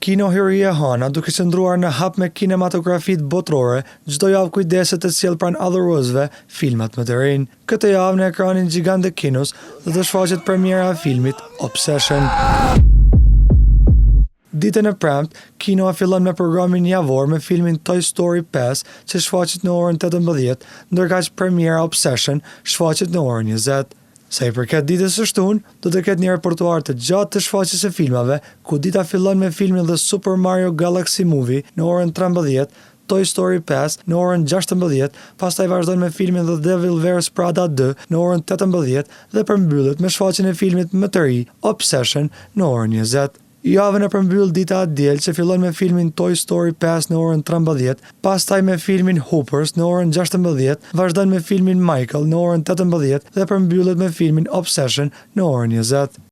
Kino Hiria Hana, duke qëndruar në hap me kinematografit botërore, çdo javë kujdeset të sjell pranë adhuruesve filmat më të rinj. Këtë javë në ekranin gjigant të kinos do të shfaqet premiera e filmit Obsession. Ditën e premte, kinoa fillon me programin javor me filmin Toy Story 5 që shfaqet në orën 18, ndërkaq premiera Obsession shfaqet në orën 20. Sa i përket ditës së shtunë, do të ketë një repertuar të gjatë të shfaqjes së filmave, ku dita fillon me filmin The Super Mario Galaxy Movie në orën 13, Toy Story 5 në orën 16, pastaj vazhdon me filmin The Devil Wears Prada 2 në orën 18 dhe përmbyllet me shfaqjen e filmit më të ri, Obsession, në orën 20. Javën e përmbyll dita e diel që fillon me filmin Toy Story 5 në orën 13, pastaj me filmin Hoopers në orën 16, vazhdon me filmin Michael në orën 18 dhe përmbyllet me filmin Obsession në orën 20.